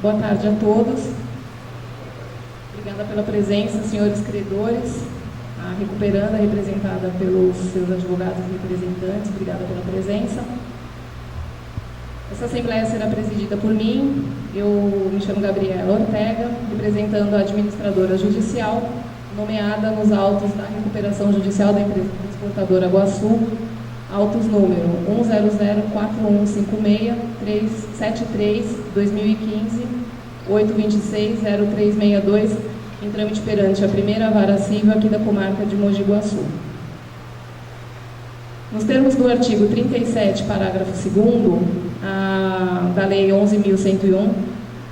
Boa tarde a todos. Obrigada pela presença, senhores credores. A Recuperanda, representada pelos seus advogados e representantes, obrigada pela presença. Essa assembleia será presidida por mim. Eu me chamo Gabriela Ortega, representando a administradora judicial, nomeada nos autos da recuperação judicial da empresa transportadora Guaçu, autos número 1004156-373-2015, 826-0362, em trâmite perante a primeira vara civil aqui da comarca de Mogi Guaçu. Nos termos do artigo 37, parágrafo 2º, da Lei 11.101,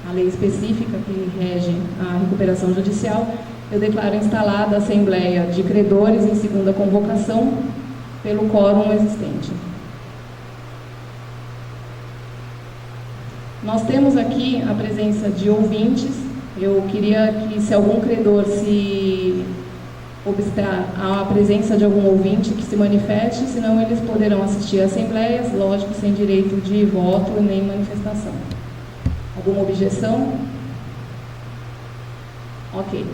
a lei específica que rege a recuperação judicial, eu declaro instalada a Assembleia de Credores em segunda convocação pelo quórum existente. Nós temos aqui a presença de ouvintes. Eu queria que, se algum credor se obstar à presença de algum ouvinte, que se manifeste, senão eles poderão assistir a assembleias, lógico, sem direito de voto nem manifestação. Alguma objeção? Ok.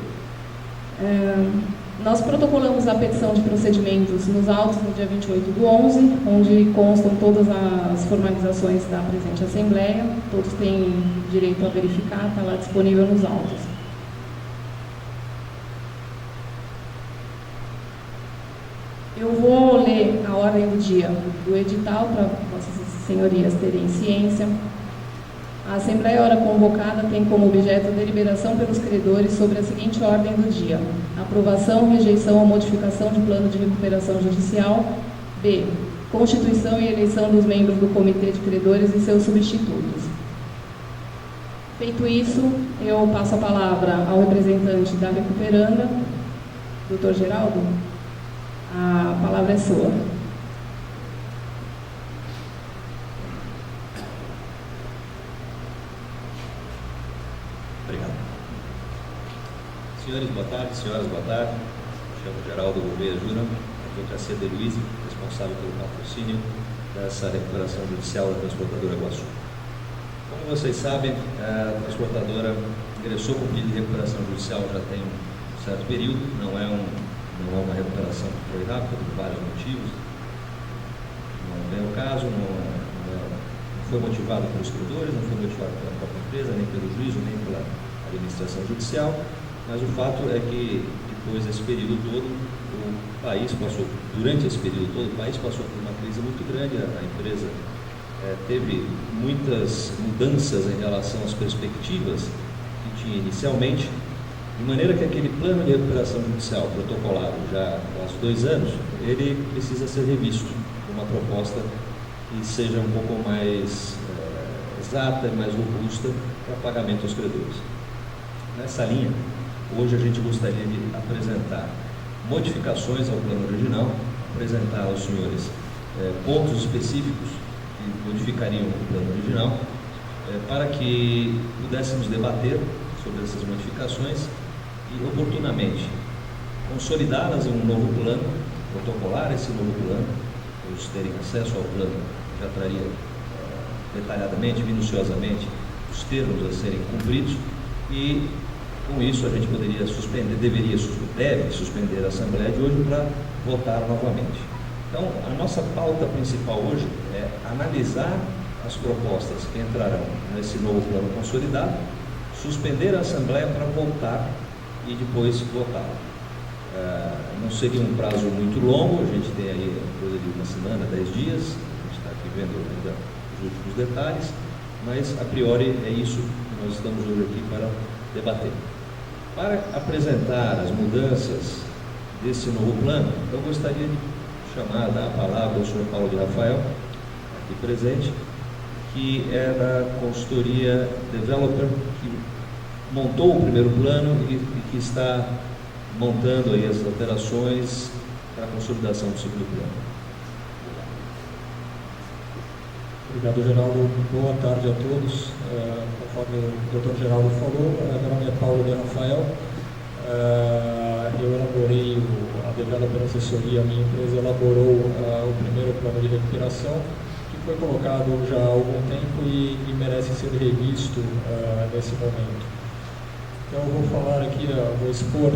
Nós protocolamos a petição de procedimentos nos autos no dia 28/11, onde constam todas as formalizações da presente assembleia. Todos têm direito a verificar, está lá disponível nos autos. Eu vou ler a ordem do dia do edital para vossas senhorias terem ciência. A Assembleia, ora convocada, tem como objeto a deliberação pelos credores sobre a seguinte ordem do dia: aprovação, rejeição ou modificação de plano de recuperação judicial. B. Constituição e eleição dos membros do Comitê de Credores e seus substitutos. Feito isso, eu passo a palavra ao representante da Recuperanda, Dr. Geraldo. A palavra é sua. Obrigado. Senhores, boa tarde. Senhoras, boa tarde. Me chamo Geraldo Gouveia Júnior, advocacia de Luiz, responsável pelo patrocínio dessa recuperação judicial da transportadora Guaçu. Como vocês sabem, a transportadora ingressou com o pedido de recuperação judicial já tem um certo período. Não é uma recuperação que foi rápida, por vários motivos. Não é o caso, não foi motivado pelos credores, não foi motivado pela própria empresa, nem pelo juízo, nem pela administração judicial, mas o fato é que depois desse período todo, durante esse período todo, o país passou por uma crise muito grande. A empresa teve muitas mudanças em relação às perspectivas que tinha inicialmente, de maneira que aquele plano de recuperação judicial protocolado já há quase 2 anos, ele precisa ser revisto com uma proposta que seja um pouco mais exata e mais robusta para pagamento aos credores. Nessa linha, hoje a gente gostaria de apresentar modificações ao plano original, apresentar aos senhores pontos específicos que modificariam o plano original, para que pudéssemos debater sobre essas modificações e, oportunamente, consolidá-las em um novo plano, protocolar esse novo plano, todos terem acesso ao plano, já traria detalhadamente, minuciosamente, os termos a serem cumpridos, e com isso a gente deve suspender a Assembleia de hoje para votar novamente. Então, a nossa pauta principal hoje é analisar as propostas que entrarão nesse novo plano consolidado, suspender a Assembleia para voltar e depois votar. Não seria um prazo muito longo, a gente tem aí coisa de 1 semana, 10 dias, a gente está aqui vendo ainda os últimos detalhes, mas a priori é isso que nós estamos hoje aqui para debater. Para apresentar as mudanças desse novo plano, eu gostaria de dar a palavra ao Sr. Paulo de Rafael, aqui presente, que é da consultoria Developer, que montou o primeiro plano e que está montando aí as alterações para a consolidação do segundo plano. Obrigado, Geraldo. Boa tarde a todos. Conforme o Dr. Geraldo falou, meu nome é Paulo de Rafael. Eu elaborei a Developer Assessoria, a minha empresa elaborou o primeiro plano de recuperação, que foi colocado já há algum tempo e merece ser revisto nesse momento. Então eu vou falar aqui, vou expor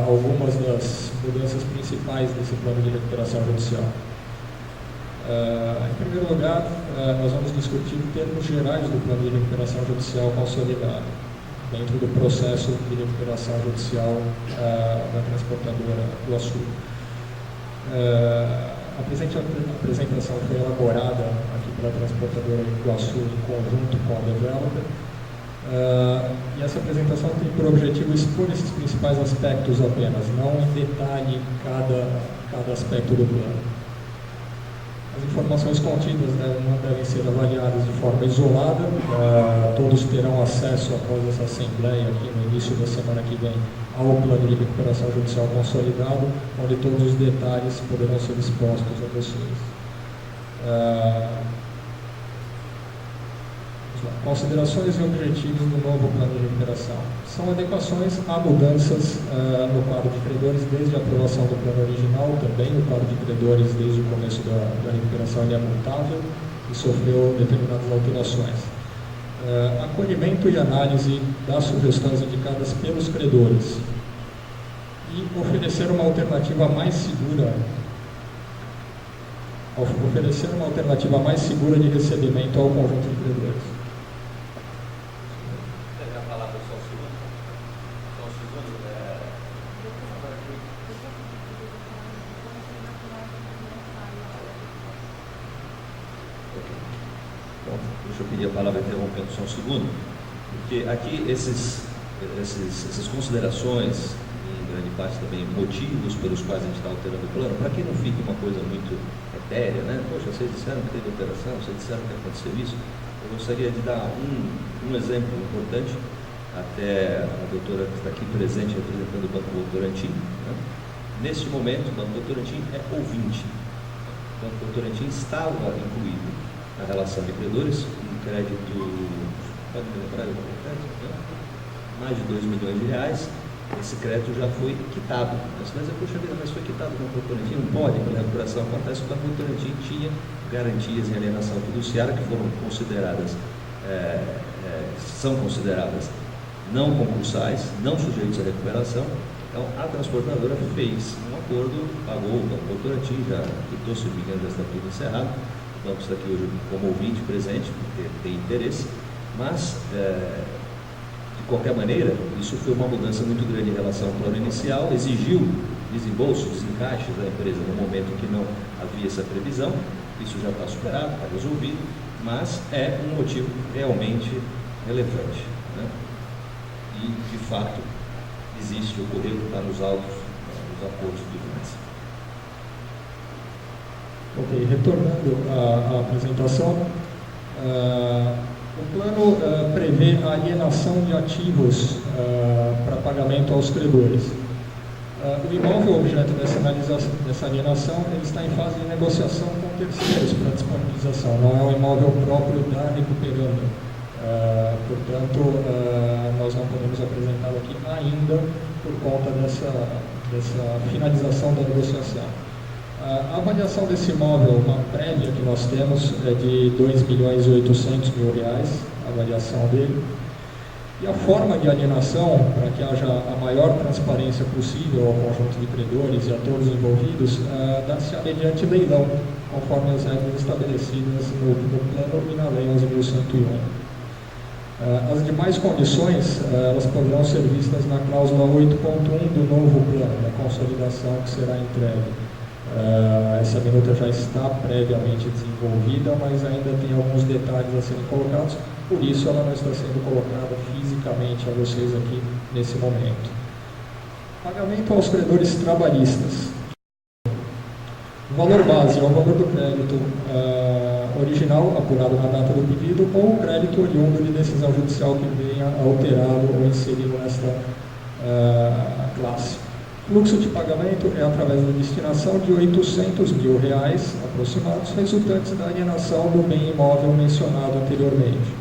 algumas das mudanças principais desse plano de recuperação judicial. Em primeiro lugar, nós vamos discutir termos gerais do plano de recuperação judicial consolidado, dentro do processo de recuperação judicial da transportadora do Açu. A apresentação foi elaborada aqui pela transportadora do Açu em conjunto com a developer. E essa apresentação tem por objetivo expor esses principais aspectos apenas, não em detalhe cada aspecto do plano. As informações contidas não devem ser avaliadas de forma isolada. Todos terão acesso após essa assembleia aqui no início da semana que vem ao plano de recuperação judicial consolidado, onde todos os detalhes poderão ser expostos a vocês. Considerações e objetivos do novo plano de recuperação. São adequações a mudanças no quadro de credores desde a aprovação do plano original, também o quadro de credores desde o começo da recuperação ele é mutável e sofreu determinadas alterações. Acolhimento e análise das sugestões indicadas pelos credores e oferecer uma alternativa mais segura de recebimento ao conjunto de credores. Deixa eu pedir a palavra interrompendo só um segundo, porque aqui essas considerações, em grande parte também motivos pelos quais a gente está alterando o plano, para que não fique uma coisa muito etérea, né? Poxa, vocês disseram que teve alteração, vocês disseram que aconteceu isso. Eu gostaria de dar um exemplo importante, até a doutora que está aqui presente representando o Banco Votorantim, né? Neste momento, o Banco Votorantim é ouvinte. O Banco Votorantim estava incluído na relação de credores, um crédito, pode me lembrar de crédito, né? Mais de R$2 milhões, esse crédito já foi quitado. Mas puxa vida, mas foi quitado no Banco Votorantim? Não pode, quando a recuperação acontece, o Banco Votorantim tinha garantias em alienação fiduciária que foram consideradas, são consideradas não concursais, não sujeitos à recuperação. Então, a transportadora fez um acordo, pagou o Banco Votorantim, já quitou, se não me engano, já está tudo encerrado. O banco está aqui hoje como ouvinte presente, porque tem interesse, mas, de qualquer maneira, isso foi uma mudança muito grande em relação ao plano inicial, exigiu desembolso, desencaixes da empresa no momento em que não havia essa previsão. Isso já está superado, está resolvido, mas é um motivo realmente relevante, né? E, de fato, existe, ocorreu, está nos autos, nos acordos e tudo mais. Ok, retornando à apresentação, o plano prevê a alienação de ativos para pagamento aos credores. O imóvel objeto dessa alienação ele está em fase de negociação com terceiros para disponibilização, não é um imóvel próprio da recuperanda. Portanto, nós não podemos apresentá-lo aqui ainda por conta dessa finalização da negociação. A avaliação desse imóvel, uma prévia que nós temos, é de R$2.800.000, a avaliação dele. E a forma de alienação, para que haja a maior transparência possível ao conjunto de credores e a todos envolvidos, dá-se mediante leilão, conforme as regras estabelecidas no plano e na Lei 11.101. As demais condições, elas poderão ser vistas na cláusula 8.1 do novo plano, da consolidação que será entregue. Essa minuta já está previamente desenvolvida, mas ainda tem alguns detalhes a serem colocados, por isso ela não está sendo colocada fisicamente a vocês aqui nesse momento. Pagamento aos credores trabalhistas. O valor base é o valor do crédito original, apurado na data do pedido, ou o crédito oriundo de decisão judicial que venha alterado ou inserido nesta classe. O fluxo de pagamento é através da destinação de R$800.000 aproximados, resultantes da alienação do bem imóvel mencionado anteriormente.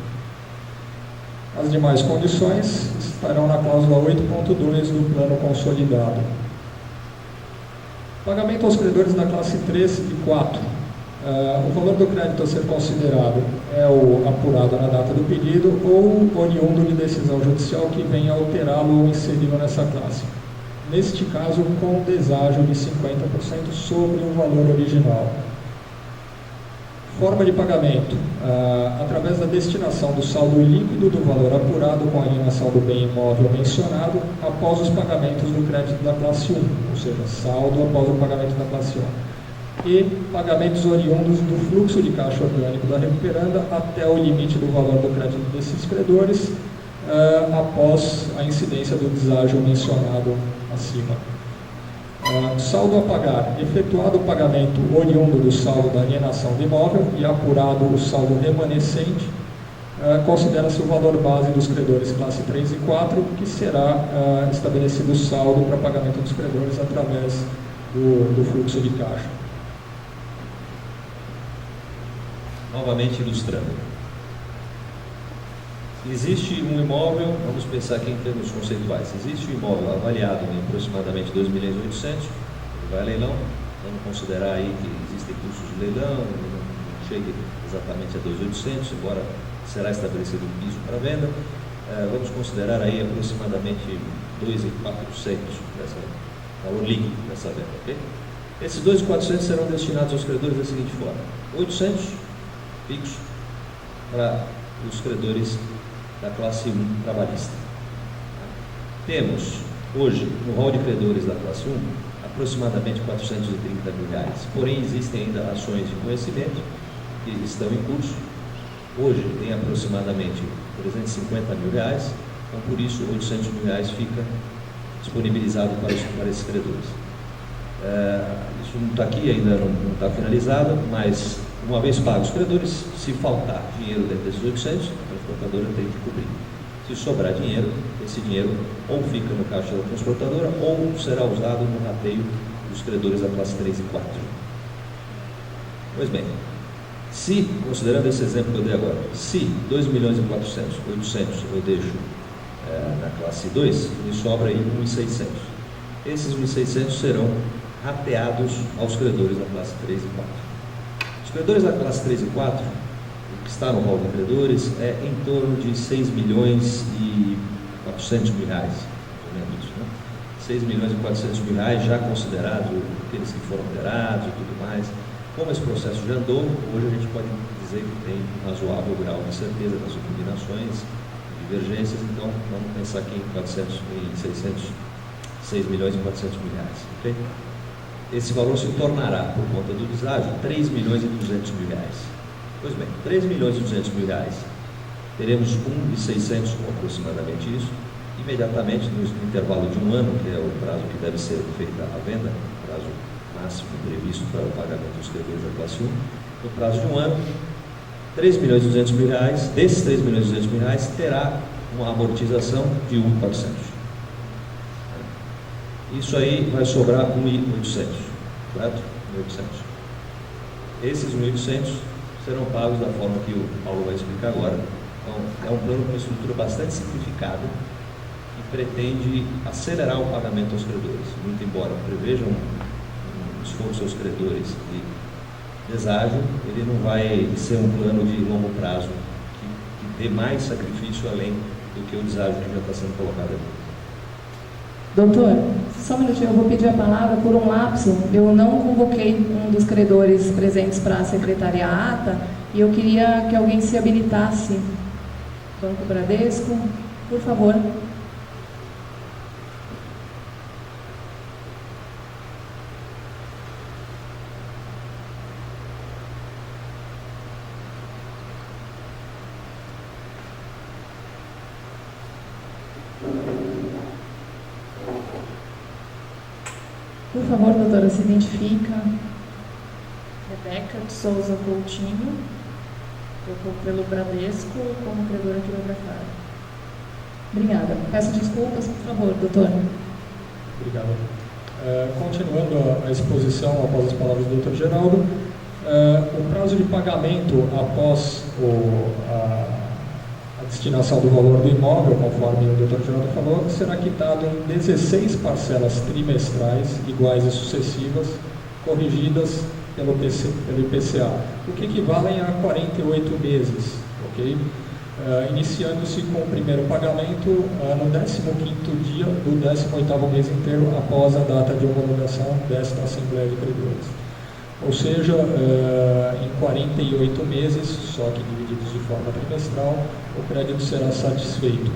As demais condições estarão na cláusula 8.2 do plano consolidado. Pagamento aos credores da classe 3 e 4. O valor do crédito a ser considerado é o apurado na data do pedido ou oriundo de decisão judicial que venha alterá-lo ou inseri-lo nessa classe. Neste caso, com deságio de 50% sobre o valor original. Forma de pagamento, através da destinação do saldo líquido do valor apurado com a alienação do bem imóvel mencionado após os pagamentos do crédito da classe 1, ou seja, saldo após o pagamento da classe 1, e pagamentos oriundos do fluxo de caixa orgânico da recuperanda até o limite do valor do crédito desses credores, após a incidência do deságio mencionado acima. Saldo a pagar, efetuado o pagamento oriundo do saldo da alienação do imóvel e apurado o saldo remanescente, considera-se o valor base dos credores classe 3 e 4, que será estabelecido o saldo para pagamento dos credores através do fluxo de caixa. Novamente ilustrando. Existe um imóvel, vamos pensar aqui em termos conceituais, existe um imóvel avaliado em aproximadamente 2.800.000, ele vai a leilão, vamos considerar aí que existem custos de leilão, não chega exatamente a 2.800, embora será estabelecido um piso para venda, vamos considerar aí aproximadamente 2.400 dessa valor líquido dessa venda, ok? Esses 2.400 serão destinados aos credores da seguinte forma: 800 fixo para os credores da classe 1 trabalhista. Temos hoje no rol de credores da classe 1 aproximadamente R$430.000, porém existem ainda ações de conhecimento que estão em curso. Hoje tem aproximadamente R$350.000, então por isso R$800.000 fica disponibilizado para esses credores. Isso não está aqui, ainda não está finalizado, mas uma vez pagos os credores, se faltar dinheiro dentro desses 800, a transportadora tem que cobrir. Se sobrar dinheiro, esse dinheiro ou fica no caixa da transportadora ou será usado no rateio dos credores da classe 3 e 4. Pois bem, se, considerando esse exemplo que eu dei agora, se 2.400.000, eu deixo na classe 2, me sobra aí 1.600. Esses 1.600 serão rateados aos credores da classe 3 e 4. Os credores da classe 3 e 4, o que está no rol de credores, é em torno de R$6.400.000, né? 6.400.000 já considerados aqueles que foram alterados e tudo mais. Como esse processo já andou, hoje a gente pode dizer que tem um razoável grau de certeza das combinações, divergências, então vamos pensar aqui em 6.400.000, ok? Esse valor se tornará, por conta do deságio, R$3.200.000. Pois bem, R$3.200.000, teremos 1.600 aproximadamente isso, imediatamente no intervalo de um ano, que é o prazo que deve ser feita a venda, o prazo máximo previsto para o pagamento dos credores da classe 1, no prazo de um ano, R$3.200.000, desses R$3.200.000, terá uma amortização de 1.400. Isso aí vai sobrar 1.800, correto? 1.800. Esses 1.800 serão pagos da forma que o Paulo vai explicar agora. Então, é um plano com uma estrutura bastante simplificada que pretende acelerar o pagamento aos credores. Muito embora prevejam um esforço aos credores de deságio, ele não vai ser um plano de longo prazo que dê mais sacrifício além do que o deságio que já está sendo colocado aqui. Doutor, só um minutinho, eu vou pedir a palavra. Por um lapso, eu não convoquei um dos credores presentes para secretariar a ata e eu queria que alguém se habilitasse. Banco Bradesco, por favor. Por favor, doutora, se identifica. Rebeca de Souza Coutinho, eu vou pelo Bradesco como credora quilografada. Obrigada. Peço desculpas, por favor, doutor. Obrigado. Continuando a exposição após as palavras do Dr. Geraldo, o prazo de pagamento após a destinação do valor do imóvel, conforme o Dr. Geraldo falou, será quitado em 16 parcelas trimestrais iguais e sucessivas, corrigidas pelo IPCA, o que equivalem a 48 meses, ok? Iniciando-se com o primeiro pagamento no 15º dia do 18º mês inteiro após a data de homologação desta Assembleia de Credores. Ou seja, em 48 meses, só que divididos de forma trimestral, o crédito será satisfeito.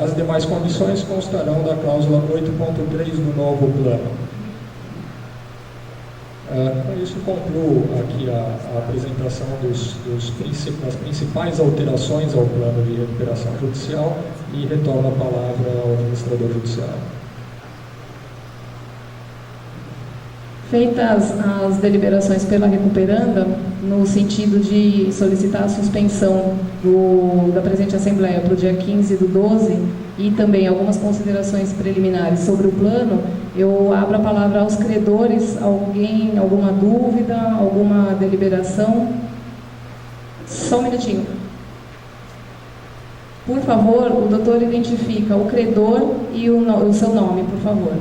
As demais condições constarão da cláusula 8.3 do novo plano. Com isso, concluo aqui a apresentação das principais alterações ao plano de recuperação judicial e retorno a palavra ao administrador judiciário. Feitas as deliberações pela recuperanda, no sentido de solicitar a suspensão da presente Assembleia para o dia 15/12 e também algumas considerações preliminares sobre o plano, eu abro a palavra aos credores. Alguma dúvida, alguma deliberação? Só um minutinho. Por favor, o doutor identifica o credor e o seu nome, por favor.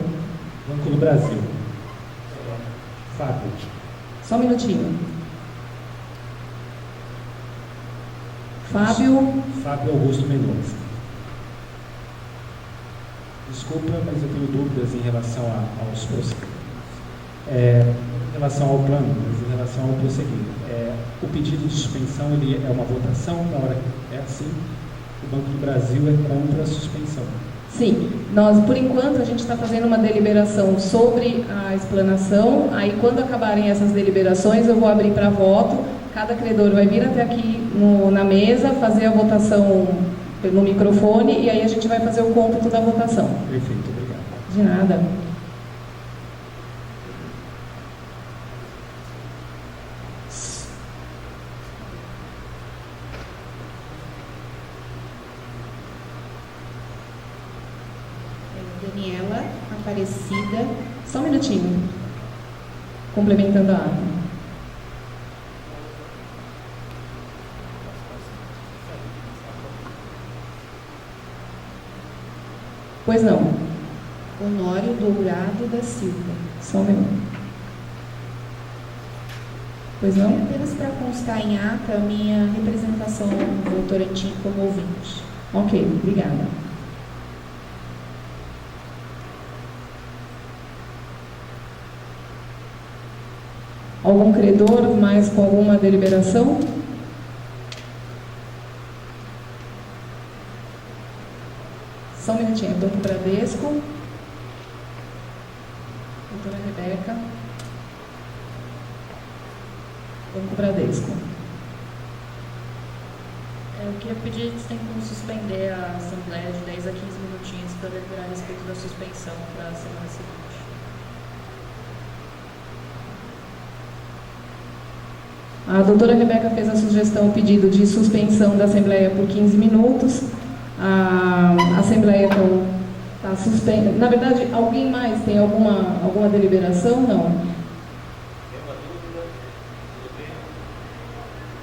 Banco do Brasil. Fábio. Só um minutinho. Fábio Augusto Mendonça. Desculpa, mas eu tenho dúvidas em relação aos procedimentos. Em relação ao plano, mas em relação ao prosseguir. O pedido de suspensão ele é uma votação, na hora que é assim, o Banco do Brasil é contra a suspensão. Sim, nós por enquanto a gente está fazendo uma deliberação sobre a explanação, aí quando acabarem essas deliberações eu vou abrir para voto, cada credor vai vir até aqui na mesa, fazer a votação no microfone e aí a gente vai fazer o cômputo da votação. Perfeito, obrigado. De nada. Daniela Aparecida. Só um minutinho. Complementando a ata. Pois não. Honório Dourado da Silva. Só um minuto. Pois não? Apenas para constar em ata a minha representação no Votorantim como ouvinte. Ok, obrigada. Algum credor mais com alguma deliberação? Só um minutinho. Banco Bradesco. Doutora Rebeca. Banco Bradesco. Eu queria pedir que tem como suspender a Assembleia de 10 a 15 minutinhos para deliberar a respeito da suspensão para a semana seguinte. A doutora Rebeca fez a sugestão, o pedido de suspensão da Assembleia por 15 minutos. A Assembleia então está suspensa. Na verdade, alguém mais tem alguma deliberação? Não.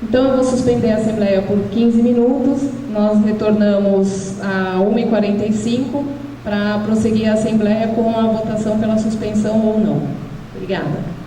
Então eu vou suspender a Assembleia por 15 minutos. Nós retornamos a 1h45 para prosseguir a Assembleia com a votação pela suspensão ou não. Obrigada.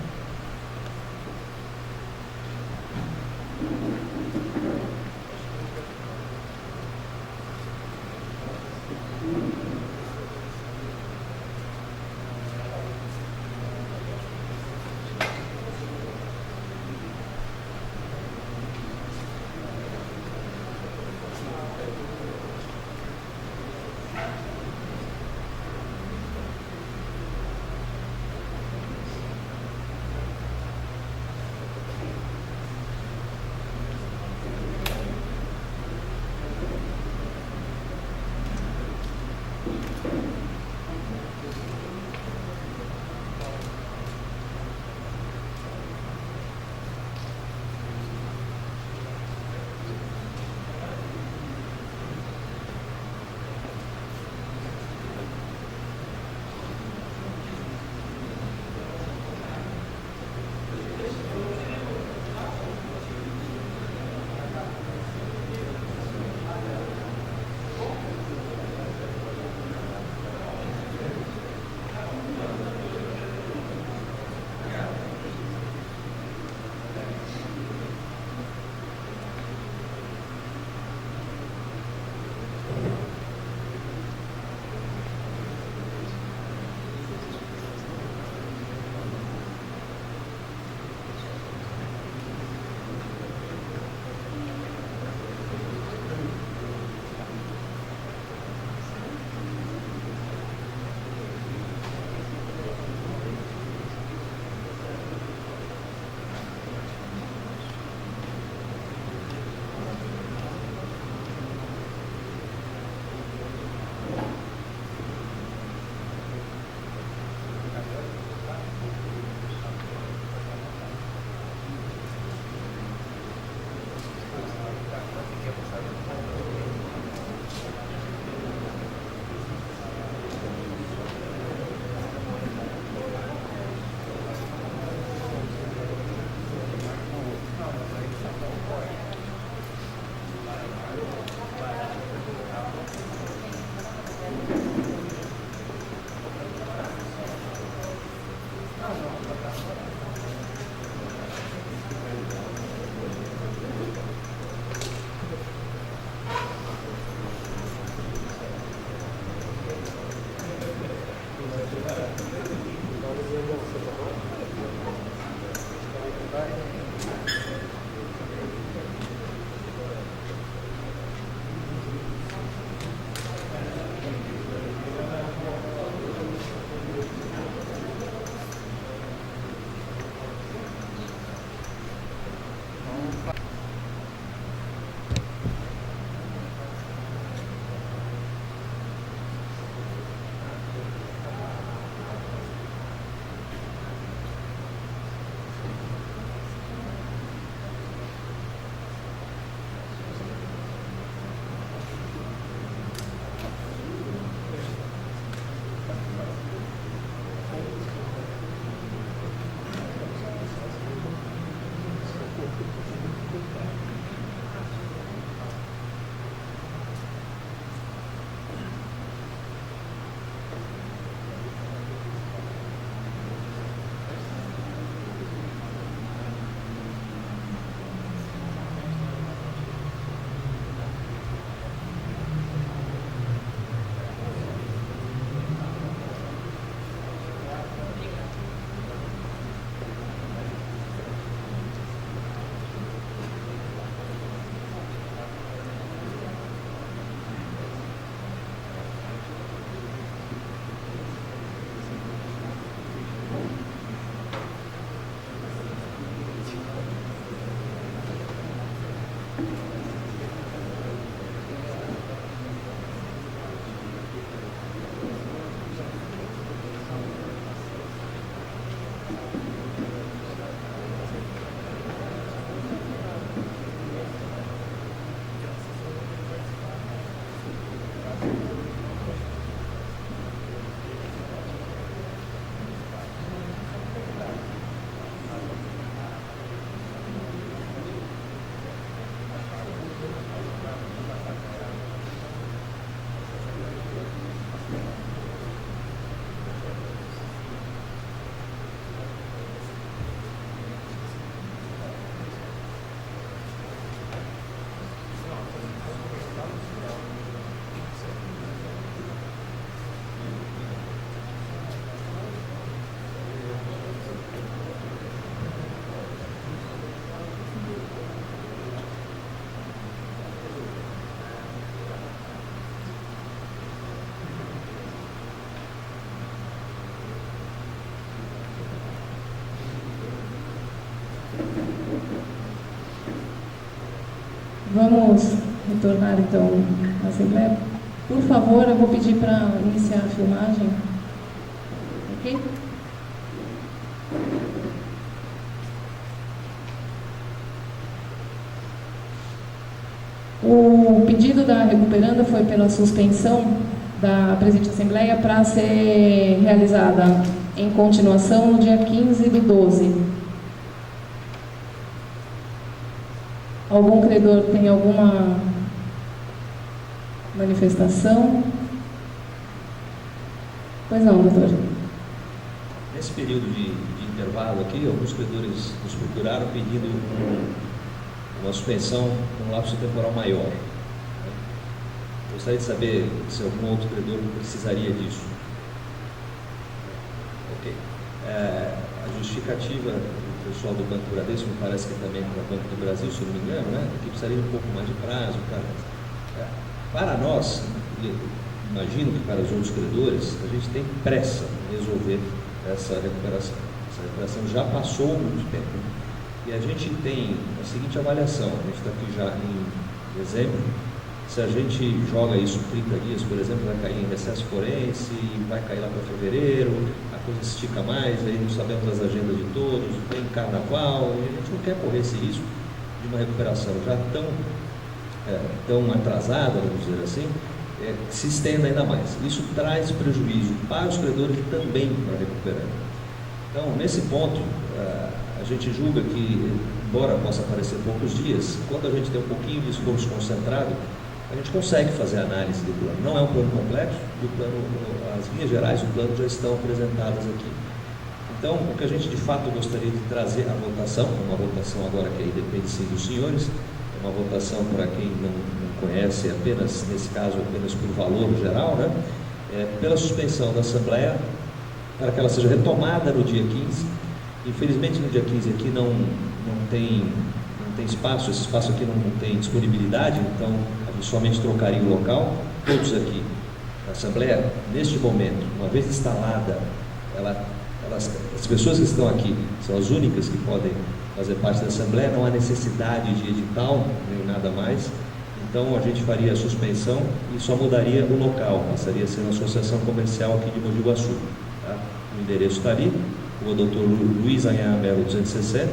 Vamos retornar então à Assembleia. Por favor, eu vou pedir para iniciar a filmagem. Ok? O pedido da recuperanda foi pela suspensão da presente Assembleia para ser realizada em continuação no dia 15/12. Algum credor tem alguma manifestação? Pois não, doutor. Nesse período de intervalo aqui, alguns credores nos procuraram pedindo uma suspensão com um lapso temporal maior. Gostaria de saber se algum outro credor precisaria disso. Ok. A justificativa do pessoal do Banco Bradesco, me parece que também para o Banco do Brasil, se não me engano, né? Que precisaria de um pouco mais de prazo. Para nós, imagino que para os outros credores, a gente tem pressa em resolver essa recuperação. Essa recuperação já passou muito tempo. E a gente tem a seguinte avaliação: a gente está aqui já em dezembro. Se a gente joga isso 30 dias, por exemplo, vai cair em recesso forense, vai cair lá para fevereiro, a coisa se estica mais, aí não sabemos as agendas de todos, tem carnaval, e a gente não quer correr esse risco de uma recuperação já tão atrasada, vamos dizer assim, que se estenda ainda mais. Isso traz prejuízo para os credores e também para a recuperante. Então, nesse ponto, a gente julga que, embora possa parecer poucos dias, quando a gente tem um pouquinho de esforço concentrado, a gente consegue fazer a análise do plano. Não é um plano complexo, as linhas gerais do plano já estão apresentadas aqui. Então, o que a gente de fato gostaria de trazer à votação, uma votação agora que aí depende sim dos senhores, uma votação para quem não conhece, apenas, nesse caso, apenas por valor geral, né? Pela suspensão da Assembleia para que ela seja retomada no dia 15. Infelizmente, no dia 15 aqui não tem espaço, esse espaço aqui não tem disponibilidade, então a gente somente trocaria o local. Todos aqui na Assembleia, neste momento, uma vez instalada, as pessoas que estão aqui são as únicas que podem fazer parte da Assembleia, não há necessidade de edital, nem nada mais. Então a gente faria a suspensão e só mudaria o local, passaria a ser uma associação comercial aqui de Mogi Guaçu. Tá? O endereço está ali, o Dr. Luiz Anhã Melo 260,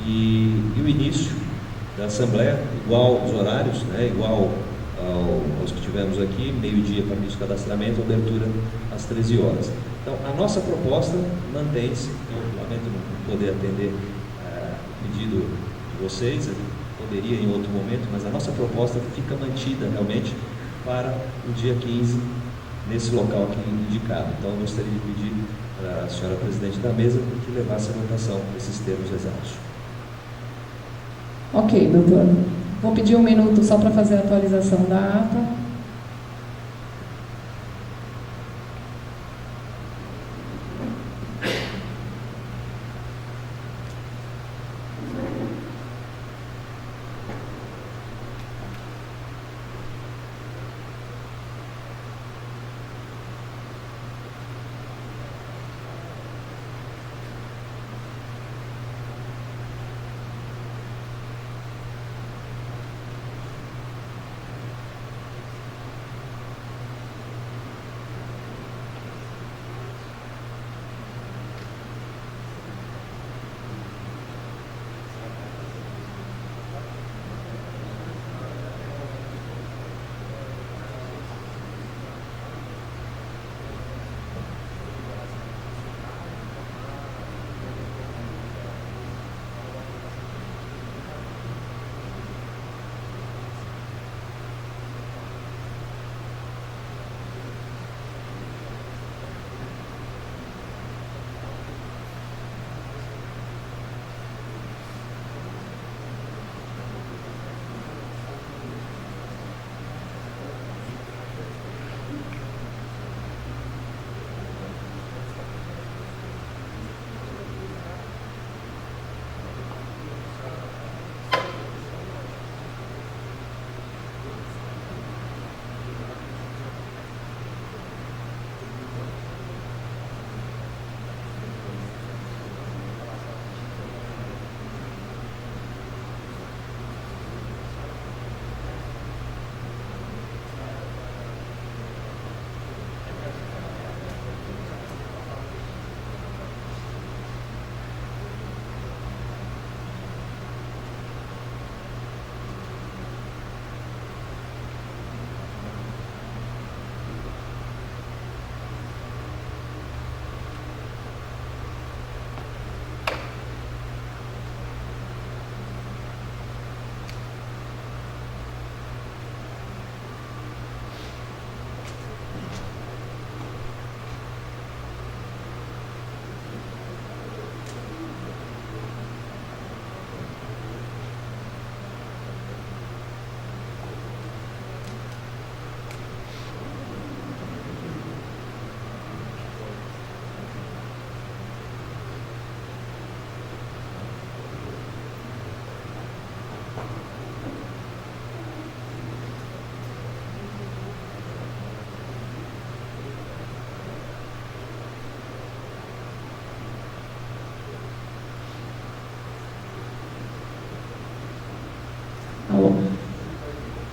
e o início da Assembleia, igual os horários, né, igual aos que tivemos aqui, meio-dia para início do cadastramento, abertura às 13 horas. Então, a nossa proposta mantém-se. Eu lamento não poder atender o pedido de vocês, poderia em outro momento, mas a nossa proposta fica mantida realmente para o dia 15, nesse local aqui indicado. Então, eu gostaria de pedir para a senhora presidente da mesa que levasse a votação esses termos exatos. Ok, doutor. Vou pedir um minuto só para fazer a atualização da ata.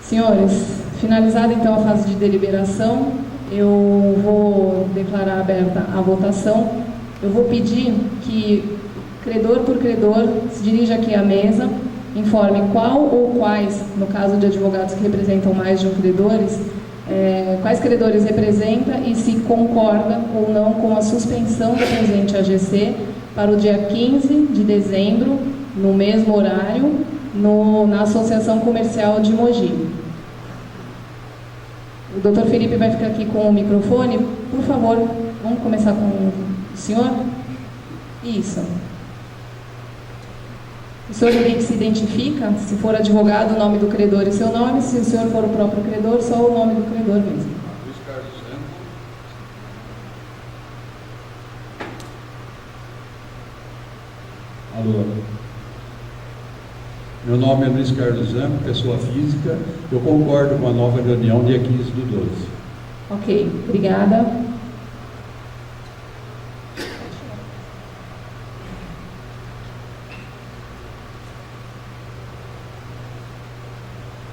Senhores, finalizada então a fase de deliberação, eu vou declarar aberta a votação. Eu vou pedir que, credor por credor, se dirija aqui à mesa, informe qual ou quais, no caso de advogados que representam mais de um credores, quais credores representa e se concorda ou não com a suspensão da presente AGC para o dia 15 de dezembro, no mesmo horário, na Associação Comercial de Mogi. O doutor Felipe vai ficar aqui com o microfone. Por favor, vamos começar com o senhor? Isso. O senhor se identifica, se for advogado, o nome do credor e seu nome, se o senhor for o próprio credor, só o nome do credor mesmo. Luiz Carlos Zenco. do ano. Meu nome é Luiz Carlos Zanco, pessoa física. Eu concordo com a nova reunião dia 15/12. Ok, obrigada.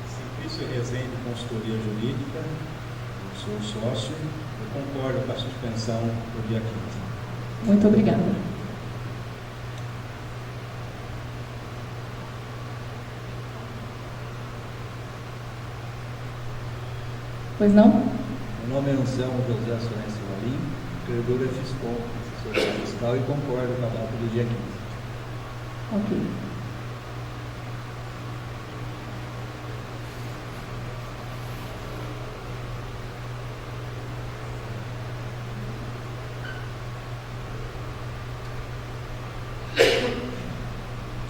Simplício Rezende, consultoria jurídica, eu sou sócio, eu concordo com a suspensão do dia 15. Muito obrigada. Pois não? Meu nome é Anselmo José Sorense Marim, credor é fiscal, assessor fiscal, e concordo com a data do dia 15. Ok.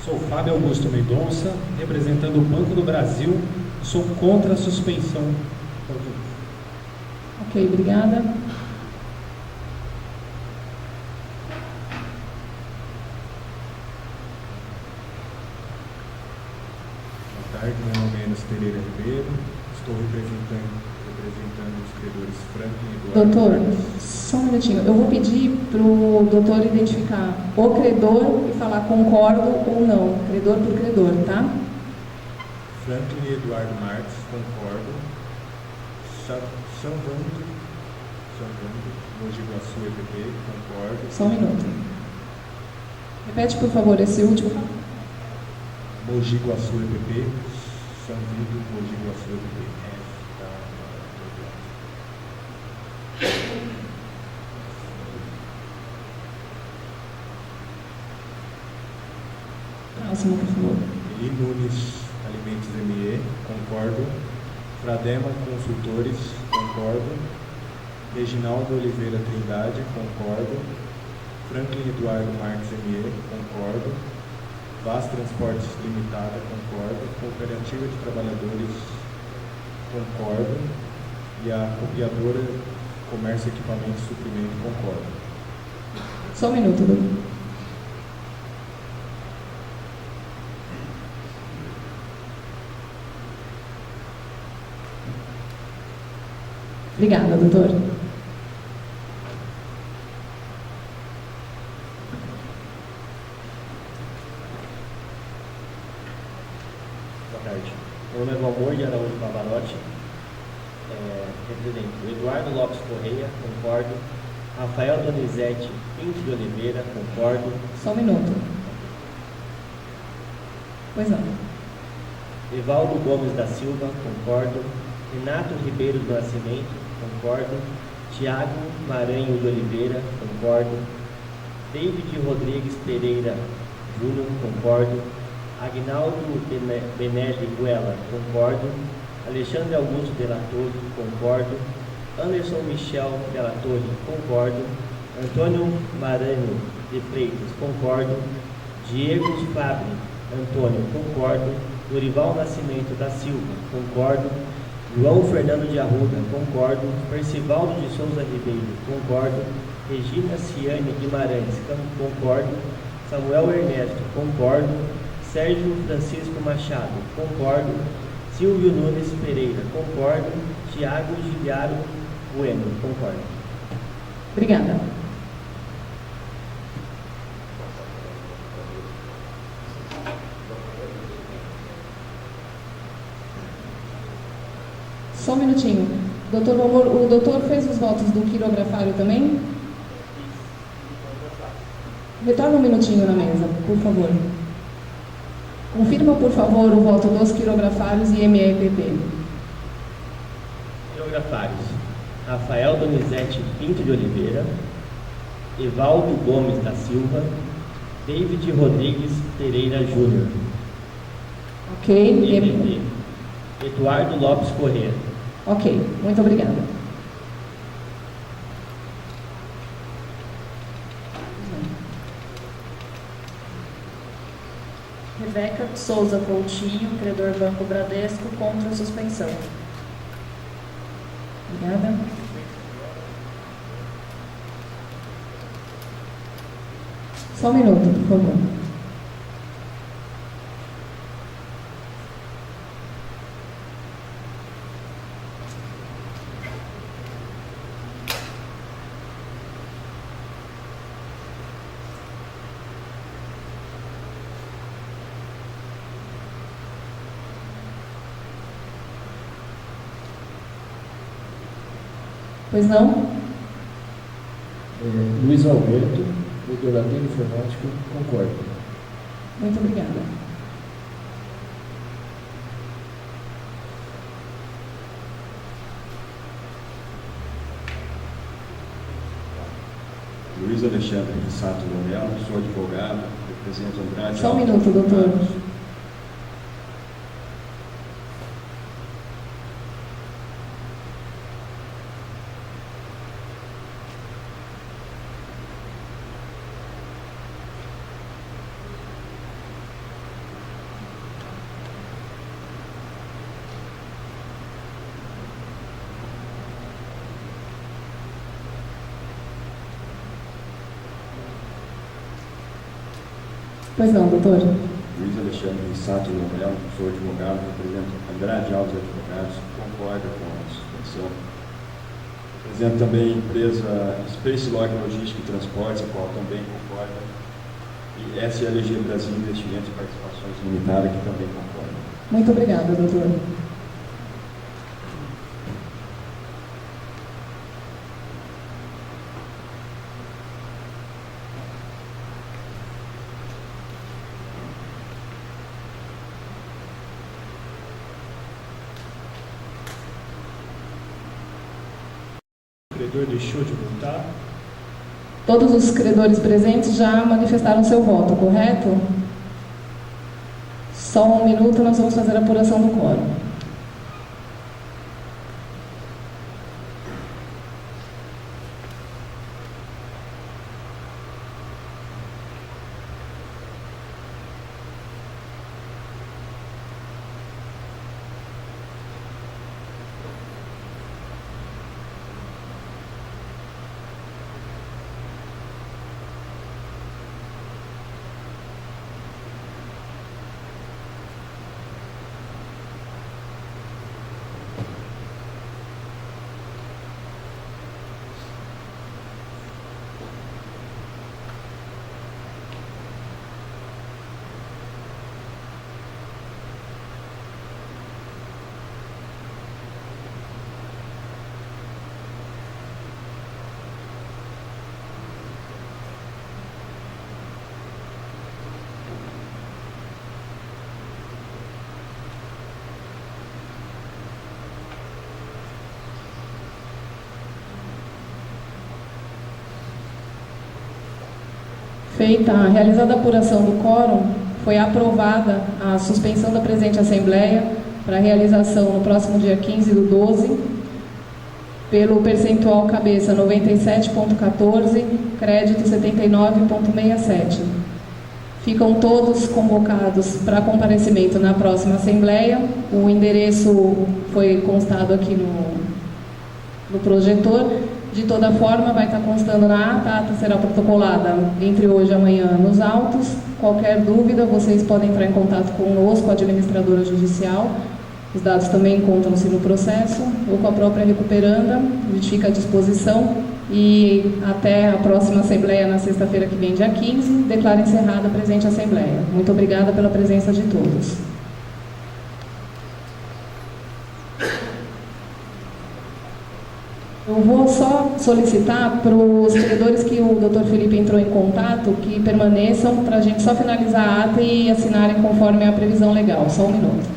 Sou Fábio Augusto Mendonça, representando o Banco do Brasil. Sou contra a suspensão. Ok, obrigada. Boa tarde, meu nome é Enos Pereira Ribeiro, estou representando os credores Franklin Eduardo. Doutor, só um minutinho. Eu vou pedir para o doutor identificar o credor e falar concordo ou não. Credor por credor, tá? Franklin Eduardo Marques, concordo. Sanvando, Mogi Guaçu EPP, concordo. Só um minuto. Repete, por favor, esse último. Mogi Guaçu EPP, Sanvido, Mogi Guaçu EPP. Próximo, por favor. Eli Nunes Alimentos ME, concordo. Fradema Consultores, concordo. Reginaldo Oliveira Trindade, concordo. Franklin Eduardo Marques ME, concordo. Vaz Transportes Limitada, concordo. Cooperativa de Trabalhadores, concordo. E a copiadora Comércio, Equipamento e Suprimento, concordo. Só um minuto, doutor. Obrigada, doutor. Boa tarde. Meu nome é Valmor de Araújo Pavarotti. Represento Eduardo Lopes Correia, concordo. Rafael Donizete Pinto de Oliveira, concordo. Só um minuto. Pois não. Evaldo Gomes da Silva, concordo. Renato Ribeiro do Nascimento, concordo. Tiago Maranho de Oliveira, concordo. David Rodrigues Pereira Júnior, concordo. Agnaldo Benelli Guela, concordo. Alexandre Augusto Della Torre, concordo. Anderson Michel Della Torre, concordo. Antônio Maranho de Freitas, concordo. Diego Fabre Antônio, concordo. Dorival Nascimento da Silva, concordo. João Fernando de Arruda, concordo. Percivaldo de Souza Ribeiro, concordo. Regina Ciane Guimarães, concordo. Samuel Ernesto, concordo. Sérgio Francisco Machado, concordo. Silvio Nunes Pereira, concordo. Tiago Giliaro Bueno, concordo. Obrigada. Só um minutinho. Doutor Valmor, o doutor fez os votos do quirografário também? Retorna um minutinho na mesa, por favor. Confirma, por favor, o voto dos quirografários e MEPP. Quirografários: Rafael Donizete Pinto de Oliveira, Evaldo Gomes da Silva, David Rodrigues Pereira Júnior. Ok. EPP: Eduardo Lopes Corrêa. Ok, muito obrigada. Rebeca Souza Coutinho, credor Banco Bradesco, contra a suspensão. Obrigada. Só um minuto, por favor. Pois não? Luiz Alberto, doutorado em informática, concordo. Muito obrigada. Luiz Alexandre de Sato Lonel, sou advogado, represento Andrade. Só um minuto, doutor. Pois não, doutor. Luiz Alexandre de Sato Lonel, sou advogado, represento Andrade Alves Advogados, concordo com a suspensão. Represento também a empresa Space Log Logística e Transportes, a qual também concordo. E SLG Brasil Investimentos e Participações Limitada, que também concordo. Muito obrigada, doutor. O credor deixou de votar. Todos os credores presentes já manifestaram seu voto, correto? Só um minuto, nós vamos fazer a apuração do quórum. Realizada a apuração do quórum, foi aprovada a suspensão da presente Assembleia para realização no próximo dia 15/12, pelo percentual cabeça 97,14, crédito 79,67. Ficam todos convocados para comparecimento na próxima Assembleia. O endereço foi constado aqui no projetor. De toda forma, vai estar constando na ata, a ata será protocolada entre hoje e amanhã nos autos. Qualquer dúvida, vocês podem entrar em contato conosco, a administradora judicial. Os dados também encontram-se no processo, ou com a própria recuperanda. A gente fica à disposição. E até a próxima Assembleia, na sexta-feira que vem, dia 15, declaro encerrada a presente Assembleia. Muito obrigada pela presença de todos. Eu vou só solicitar para os credores que o Dr. Felipe entrou em contato, que permaneçam para a gente só finalizar a ata e assinarem conforme a previsão legal. Só um minuto.